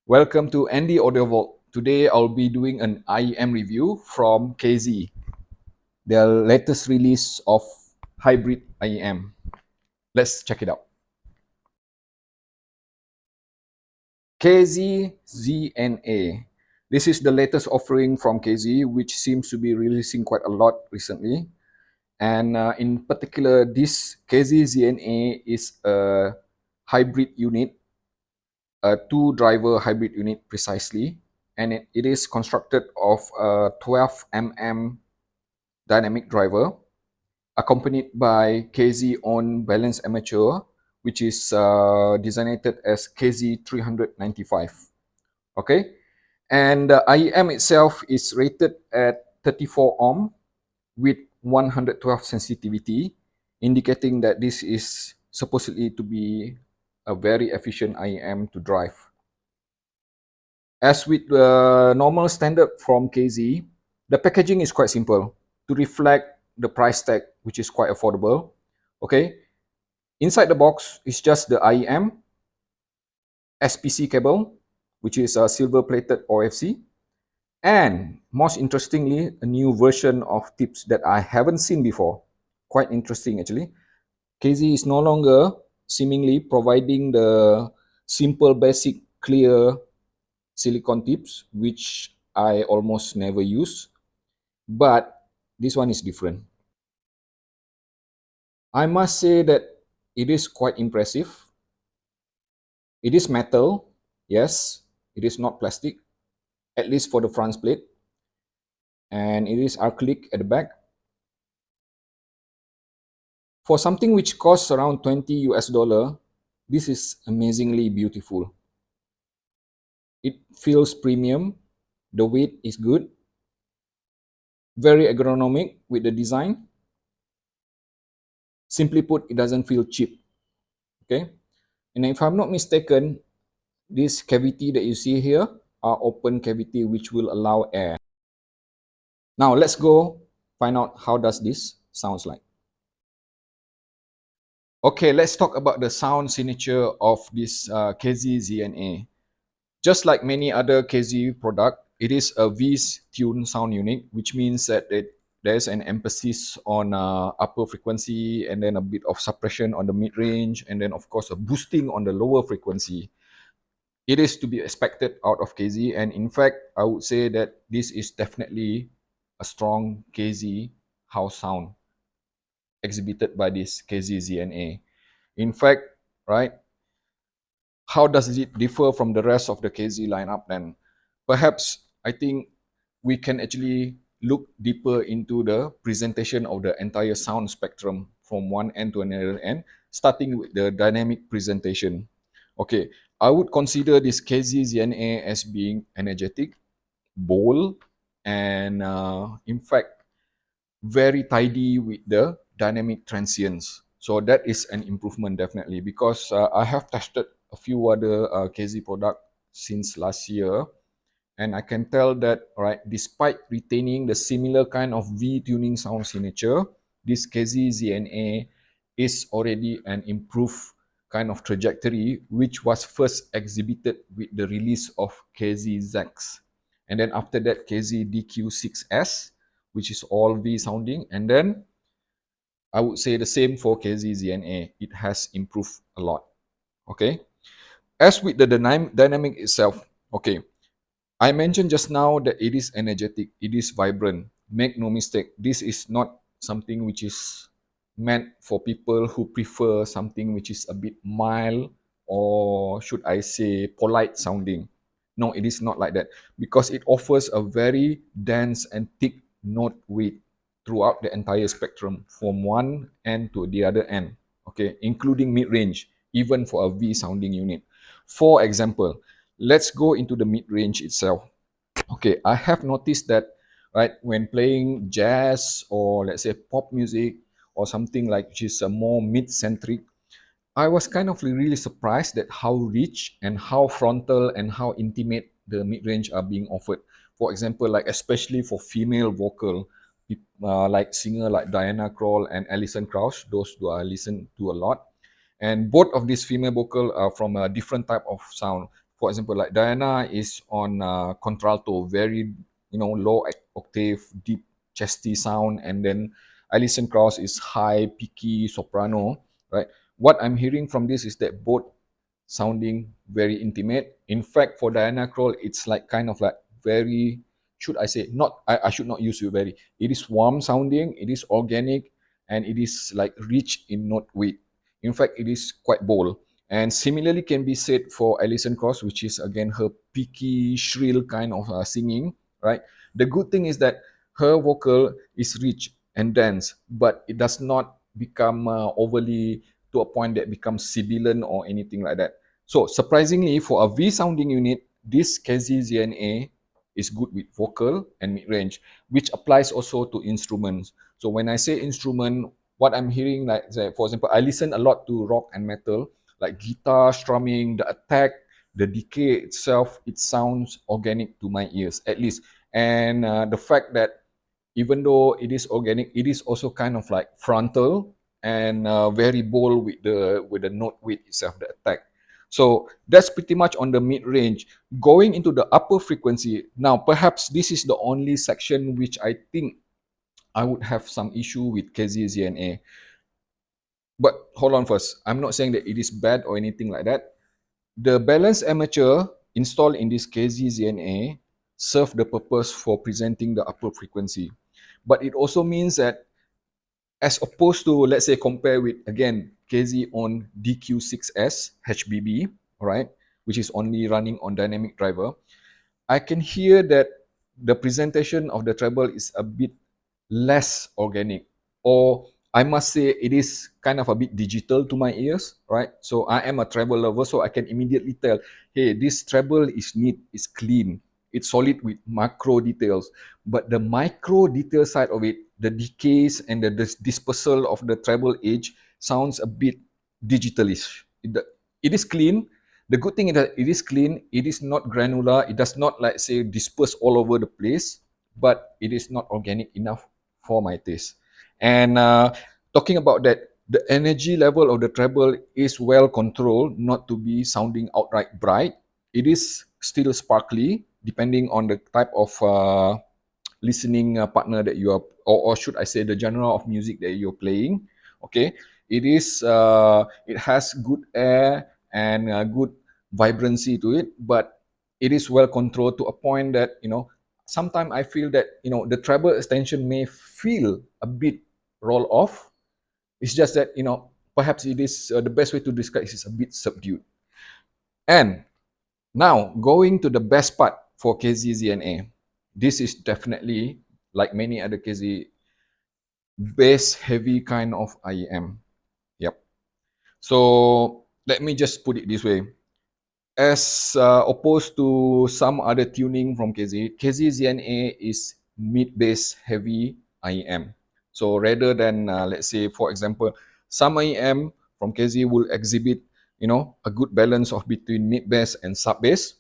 Welcome to Andy Audio Vault. Today I'll be doing an IEM review from KZ, their latest release of Hybrid IEM. Let's check it out. KZ ZNA. This is the latest offering from KZ, which seems to be releasing quite a lot recently. And in particular, this KZ ZNA is a hybrid unit, a two-driver hybrid unit precisely, and it is constructed of a 12 mm dynamic driver accompanied by KZ on Balance Amateur, which is designated as KZ 395. Okay, and the IEM itself is rated at 34 ohm with 112 sensitivity, indicating that this is supposedly to be a very efficient IEM to drive. As with the normal standard from KZ, the packaging is quite simple to reflect the price tag, which is quite affordable. Okay, inside the box is just the IEM, SPC cable, which is a silver-plated OFC, and most interestingly, a new version of tips that I haven't seen before. Quite interesting actually. KZ is no longer seemingly providing the simple, basic, clear silicone tips, which I almost never use, but this one is different. I must say that it is quite impressive. It is metal, yes, it is not plastic, at least for the front plate, and it is acrylic at the back. For something which costs around $20 US, this is amazingly beautiful. It feels premium, the weight is good, very ergonomic with the design. Simply put, it doesn't feel cheap. Okay, and if I'm not mistaken, this cavity that you see here are open cavity which will allow air. Now let's go find out how does this sounds like. Okay, let's talk about the sound signature of this KZ ZNA. Just like many other KZ product, it is a V-tune sound unit, which means that there's an emphasis on upper frequency and then a bit of suppression on the mid-range, and then of course a boosting on the lower frequency. It is to be expected out of KZ, and in fact, I would say that this is definitely a strong KZ house sound exhibited by this KZ ZNA. In fact, right, how does it differ from the rest of the KZ lineup then? Perhaps I think we can actually look deeper into the presentation of the entire sound spectrum from one end to another end, starting with the dynamic presentation. Okay, I would consider this KZ ZNA as being energetic, bold, and in fact, very tidy with the dynamic transients. So that is an improvement definitely, because I have tested a few other KZ products since last year, and I can tell that, right, despite retaining the similar kind of V-tuning sound signature, this KZ ZNA is already an improved kind of trajectory, which was first exhibited with the release of KZ ZX. And then after that, KZ DQ6S, which is all V sounding. And then I would say the same for KZ ZNA. It has improved a lot. Okay. As with the dynamic itself, okay, I mentioned just now that it is energetic, it is vibrant. Make no mistake, this is not something which is meant for people who prefer something which is a bit mild, or should I say polite sounding. No, it is not like that, because it offers a very dense and thick note weight throughout the entire spectrum from one end to the other end, okay, including mid-range, even for a V sounding unit. For example, let's go into the mid-range itself. Okay, I have noticed that, right, when playing jazz or let's say pop music or something like which is a more mid-centric, I was kind of really surprised at how rich and how frontal and how intimate the mid-range are being offered. For example, like especially for female vocal, like singer like Diana Krall and Alison Krauss, those who I listen to a lot. And both of these female vocal are from a different type of sound. For example, like Diana is on contralto, very low octave, deep chesty sound, and then Alison Krauss is high, peaky soprano, right? What I'm hearing from this is that both sounding very intimate. In fact, for Diana Kroll, it's like kind of like very, should I say, not, I should not use very. It is warm sounding, it is organic, and it is like rich in note width. In fact, it is quite bold. And similarly can be said for Alison Krauss, which is again her peaky, shrill kind of singing, right? The good thing is that her vocal is rich and dense, but it does not become overly to a point that becomes sibilant or anything like that. So surprisingly, for a V sounding unit, this KZ ZNA is good with vocal and mid-range, which applies also to instruments. So when I say instrument, what I'm hearing, like for example, I listen a lot to rock and metal, like guitar strumming, the attack, the decay itself, it sounds organic to my ears, at least. And the fact that even though it is organic, it is also kind of like frontal and very bold with the note width itself, the attack. So that's pretty much on the mid range. Going into the upper frequency, now perhaps this is the only section which I think I would have some issue with KZ ZNA. But hold on first, I'm not saying that it is bad or anything like that. The balanced amateur installed in this KZ ZNA serve the purpose for presenting the upper frequency. But it also means that as opposed to, let's say, compare with, again, KZ on DQ6S HBB, right, which is only running on dynamic driver, I can hear that the presentation of the treble is a bit less organic, or I must say it is kind of a bit digital to my ears, right? So I am a treble lover, so I can immediately tell, hey, this treble is neat, it's clean, it's solid with macro details. But the micro detail side of it, the decays and the dispersal of the treble edge sounds a bit digitalish. It is clean. The good thing is that it is clean, it is not granular, it does not, like say, disperse all over the place, but it is not organic enough for my taste. And talking about that, the energy level of the treble is well controlled, not to be sounding outright bright. It is still sparkly, depending on the type of listening partner that you are, or should I say the genre of music that you're playing. Okay, it has good air and good vibrancy to it, but it is well controlled to a point that sometimes I feel that the treble extension may feel a bit roll off. It's just that perhaps it is the best way to describe it is a bit subdued. And now going to the best part for KZ ZNA, this is definitely, like many other KZ, bass heavy kind of IEM. Yep. So let me just put it this way. As opposed to some other tuning from KZ, KZ ZNA is mid-bass heavy IEM. So rather than, let's say, for example, some IEM from KZ will exhibit, a good balance of between mid-bass and sub-bass,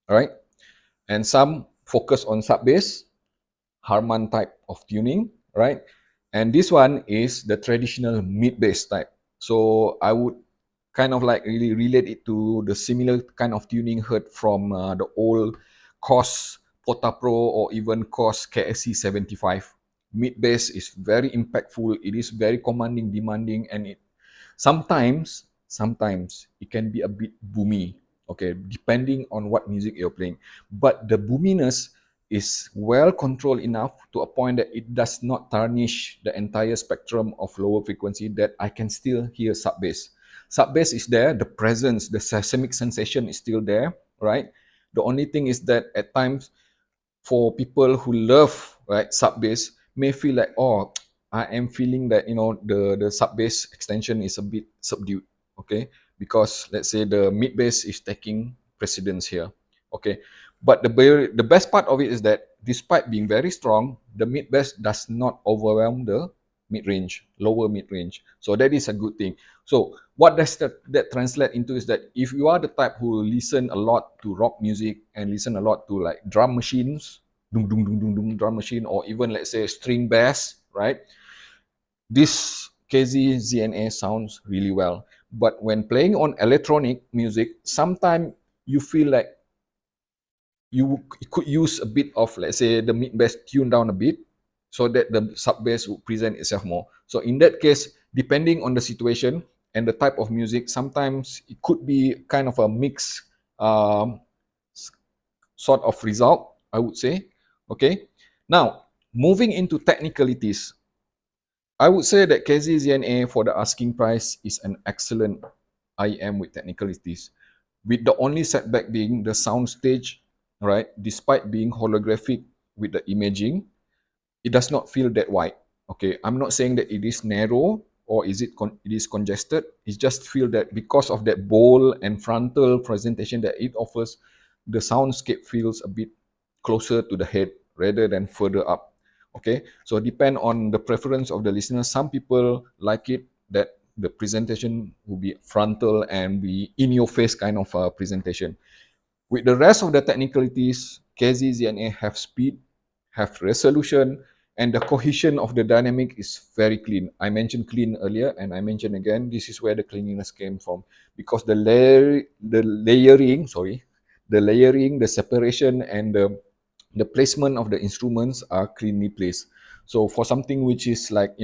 right? And some focus on sub-bass, Harman type of tuning, right? And this one is the traditional mid-bass type. So I would kind of like really relate it to the similar kind of tuning heard from the old KOS Pota Pro or even KOS KSC 75. Mid-bass is very impactful, it is very commanding, demanding, and it sometimes it can be a bit boomy, okay, depending on what music you're playing. But the boominess is well controlled enough to a point that it does not tarnish the entire spectrum of lower frequency, that I can still hear sub-bass. Sub-bass is there, the presence, the seismic sensation is still there, right? The only thing is that at times, for people who love, right, sub-bass, may feel like, oh, I am feeling that the sub-bass extension is a bit subdued, okay, because let's say the mid-bass is taking precedence here, okay. But the best part of it is that despite being very strong, the mid-bass does not overwhelm the mid-range, lower mid-range. So that is a good thing. So what does that translate into is that if you are the type who listen a lot to rock music and listen a lot to like drum machines, dum dum dum dum dum drum machine, or even let's say string bass, right? This KZ ZNA sounds really well. But when playing on electronic music, sometimes you feel like you could use a bit of, let's say, the mid bass tune down a bit so that the sub bass would present itself more. So in that case, depending on the situation and the type of music, sometimes it could be kind of a mix um, sort of result, I would say. Okay. Now, moving into technicalities, I would say that KZ ZNA for the asking price is an excellent IEM with technicalities, with the only setback being the sound stage, right? Despite being holographic with the imaging, it does not feel that wide. Okay, I'm not saying that it is narrow or it is congested. It just feel that because of that bold and frontal presentation that it offers, the soundscape feels a bit closer to the head rather than further up. Okay, so depend on the preference of the listener. Some people like it that the presentation will be frontal and be in your face kind of presentation. With the rest of the technicalities, KZ ZNA have speed, have resolution, and the cohesion of the dynamic is very clean. I mentioned clean earlier, and I mentioned again, this is where the cleanliness came from, because the layering, the separation, and the placement of the instruments are cleanly placed. So for something which is like,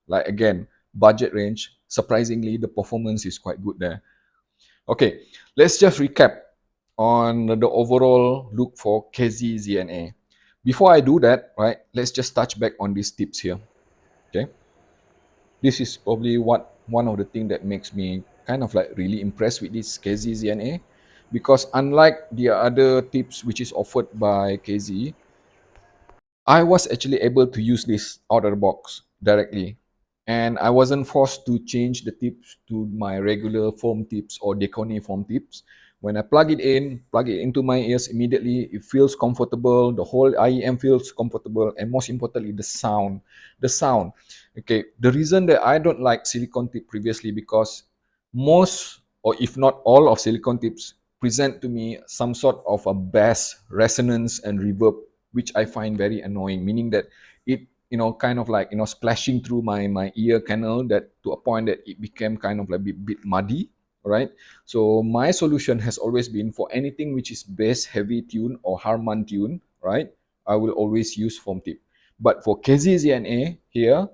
like again, budget range, surprisingly, the performance is quite good there. Okay, let's just recap on the overall look for KZ ZNA. Before I do that, right, let's just touch back on these tips here. Okay, this is probably one of the things that makes me kind of like really impressed with this KZ ZNA, because unlike the other tips which is offered by KZ, I was actually able to use this out of the box directly. And I wasn't forced to change the tips to my regular foam tips or Decone foam tips. When I plug it into my ears immediately, it feels comfortable. The whole IEM feels comfortable. And most importantly, the sound. The sound. Okay, the reason that I don't like silicone tip previously, because most, or if not all, of silicone tips present to me some sort of a bass resonance and reverb, which I find very annoying, meaning that it, kind of like, splashing through my ear canal, that to a point that it became kind of like a bit muddy, right? So my solution has always been, for anything which is bass heavy tune or harmon tune, right, I will always use foam tip. But for KZ ZNA here,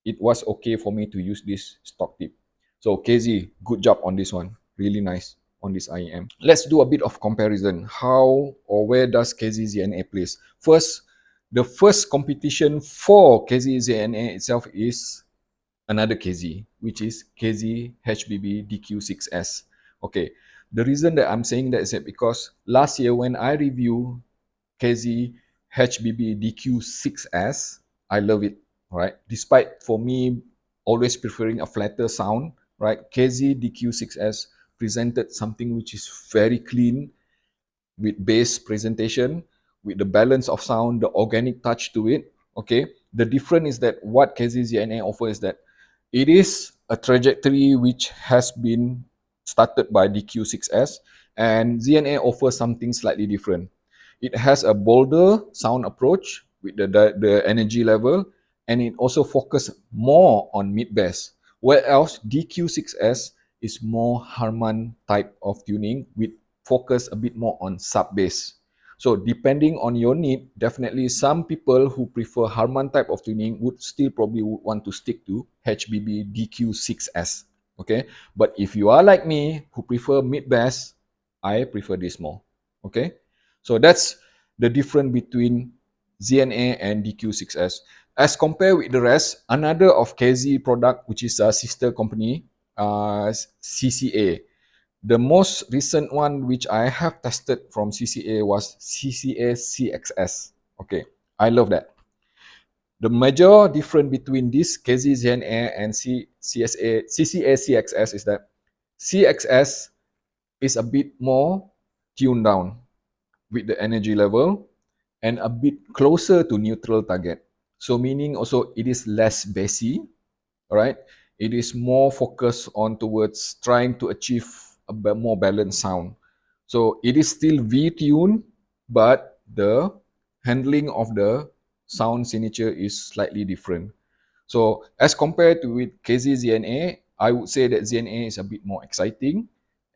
it was okay for me to use this stock tip. So KZ, good job on this one. Really nice on this IEM. Let's do a bit of comparison. How or where does KZ ZNA place? First, the first competition for KZ ZNA itself is another KZ, which is KZ HBB DQ6S. Okay, the reason that I'm saying that is that because last year when I reviewed KZ HBB DQ6S, I love it, right? Despite for me always preferring a flatter sound, right? KZ DQ6S presented something which is very clean, with bass presentation, with the balance of sound, the organic touch to it. Okay, the difference is that what KZ ZNA offers is that it is a trajectory which has been started by DQ6S, and ZNA offers something slightly different. It has a bolder sound approach with the energy level, and it also focuses more on mid bass. Whereas DQ6S is more harmon type of tuning with focus a bit more on sub bass. So depending on your need, definitely some people who prefer harmon type of tuning would still probably want to stick to HBB DQ6S. Okay, but if you are like me who prefer mid bass, I prefer this more. Okay, so that's the difference between ZNA and DQ6S. As compared with the rest, another of KZ product, which is a sister company, CCA. The most recent one which I have tested from CCA was CCA CXS. Okay, I love that. The major difference between this KZ ZNA and CCA CXS is that CXS is a bit more tuned down with the energy level and a bit closer to neutral target. So meaning also it is less bassy, right? It is more focused on towards trying to achieve a more balanced sound. So it is still V-tune, but the handling of the sound signature is slightly different. So as compared to with KZ ZNA, I would say that ZNA is a bit more exciting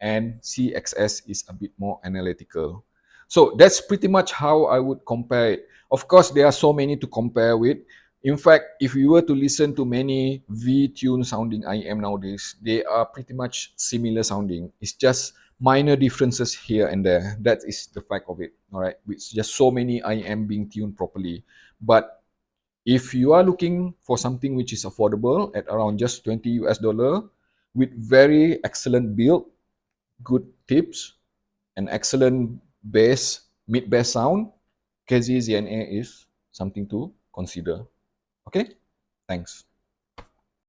and CXS is a bit more analytical. So that's pretty much how I would compare it. Of course, there are so many to compare with. In fact, if you were to listen to many V-tune sounding IEM nowadays, they are pretty much similar sounding. It's just minor differences here and there. That is the fact of it. All right, it's just so many IEM being tuned properly. But if you are looking for something which is affordable at around just 20 US dollar with very excellent build, good tips, and excellent bass, mid bass sound, KZ ZNA is something to consider. Okay, thanks.